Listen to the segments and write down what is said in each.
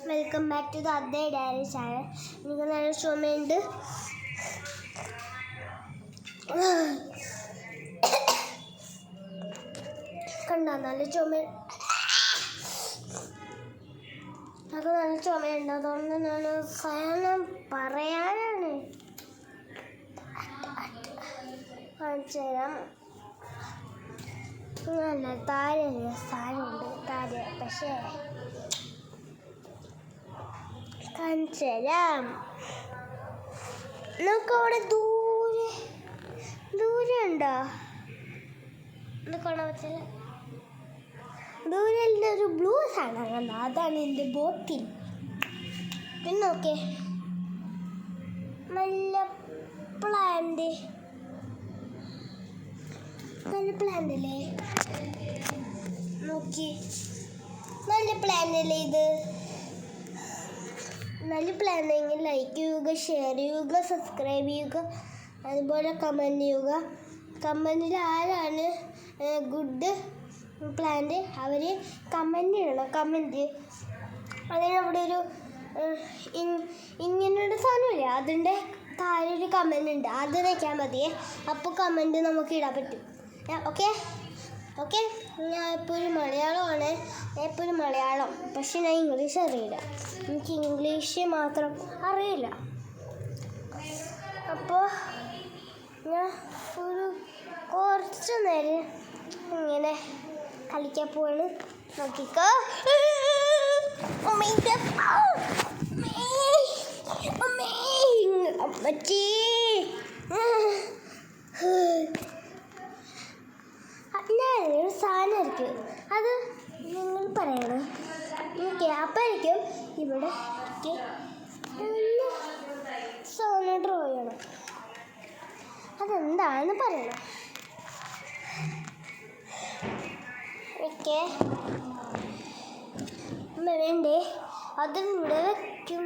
Welcome back to the അതേ diary channel. എനിക്ക് നല്ല ചുമയുണ്ട്. കണ്ടോ, നല്ല ചുമയുണ്ട്. അതുകൊണ്ട് ഞാൻ സാധനം പറയാനാണ് കാണിച്ചു തരാം. നല്ല താരല്ല സാധനമുണ്ട്, പക്ഷേ കാണിച്ചു തരാം. നമുക്ക് അവിടെ ദൂരെ ഉണ്ടോ? കാണാൻ പറ്റില്ല. ദൂരെ ഒരു ബ്ലൂ സാധനം കണ്ടോ? അതാണ് എൻ്റെ ബോട്ടിൽ. പിന്നെ നോക്കേ, നല്ല പ്ലാന്റ് അല്ലേ? നോക്കി, നല്ല പ്ലാന്റ് അല്ലേ ഇത്? നല്ല പ്ലാൻ എങ്കിൽ ലൈക്ക് ചെയ്യുക, ഷെയർ ചെയ്യുക, സബ്സ്ക്രൈബ് ചെയ്യുക, അതുപോലെ കമൻറ്റ് ചെയ്യുക. കമൻറ്റിൽ ആരാണ് ഗുഡ് പ്ലാന്റ് അവർ കമൻറ്റ് ചെയ്യണം. അതിന് അവിടെ ഒരു ഇങ്ങനൊരു സാധനമില്ല, അതിൻ്റെ താഴെ ഒരു കമൻറ്റ് ഉണ്ട്, അത് വയ്ക്കാൻ മതിയേ. അപ്പോൾ കമൻറ്റ് നമുക്ക് ഇടാൻ പറ്റും. ഓക്കെ. ഞാൻ എപ്പോഴും മലയാളമാണ്, പക്ഷെ ഞാൻ ഇംഗ്ലീഷ് അറിയില്ല. എനിക്ക് ഇംഗ്ലീഷ് മാത്രം അറിയില്ല. അപ്പോൾ ഞാൻ കുറച്ച് നേരം ഇങ്ങനെ കളിക്കാൻ പോവാണ്. നോക്കിക്കോ. അമ്മച്ചി, ഞാനൊരു സാധനം ആയിരിക്കും, അത് നിങ്ങൾ പറയണം. ഓക്കെ, അപ്പോഴേക്കും ഇവിടെ സാധനം ഡ്രോ ചെയ്യണം. അതെന്താണെന്ന് പറയണം. ഓക്കെ, വേണ്ടേ? അതും ഇവിടെ വയ്ക്കും.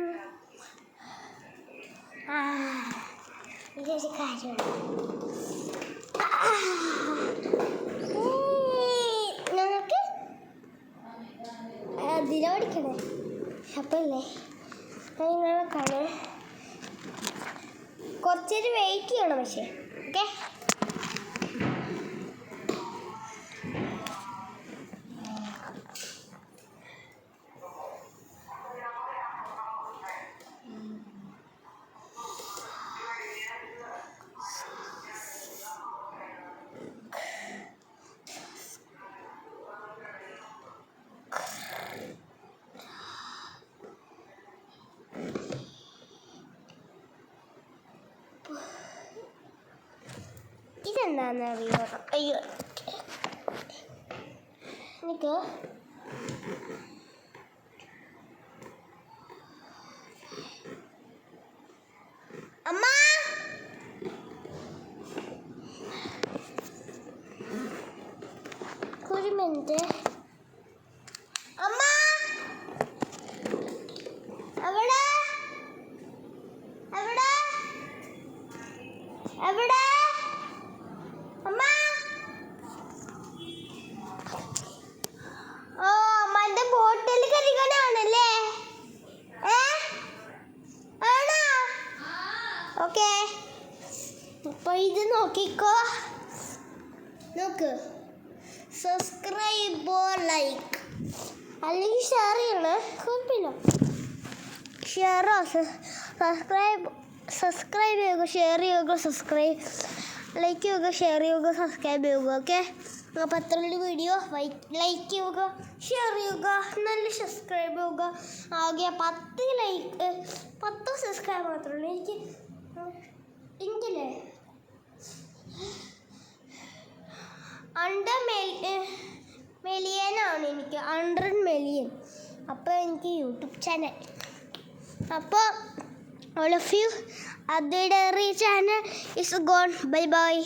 ഇതൊരു കാര്യമാണ്. ഞങ്ങൾക്ക് അതിലോടിക്കണേ. അപ്പല്ലേ നിങ്ങളെ കാണേ, കുറച്ചേരം വെയിറ്റ് ചെയ്യണം. പക്ഷേ ഓക്കെ, ഇതെന്താണെന്ന് അറിയോ? അയ്യോ, എനിക്ക് അമ്മ, ഒരു മിനിറ്റ്. അമ്മ, എവിടെ? അമ്മ, അമ്മന്റെ ബോട്ടിൽ കരിക്കാനാണല്ലേ? ആണോ? ഓക്കെ, അപ്പൊ ഇത് നോക്കിക്കോ. നോക്ക്, സബ്സ്ക്രൈബ് ലൈക്ക് അല്ലെങ്കിൽ ഷെയർ ചെയ്യണേ, കുഴപ്പമില്ല. സബ്സ്ക്രൈബ് ചെയ്യുക, ഷെയർ ചെയ്യുക, ലൈക്ക് ചെയ്യുക, ഷെയർ ചെയ്യുക, സബ്സ്ക്രൈബ് ചെയ്യുക. ഓക്കെ, അപ്പോൾ അത്രയുള്ള വീഡിയോ ലൈക്ക് ചെയ്യുക, ഷെയർ ചെയ്യുക, നല്ല സബ്സ്ക്രൈബ് ചെയ്യുക. ആകെ 10 സബ്സ്ക്രൈബ് മാത്രമേ ഉള്ളൂ. എനിക്കല്ലേ 100 മില്യനാണ് എനിക്ക്, 100 മില്യൺ. അപ്പോൾ എനിക്ക് യൂട്യൂബ് ചാനൽ. അപ്പോൾ all of you, Adde Diary channel is gone. Bye bye.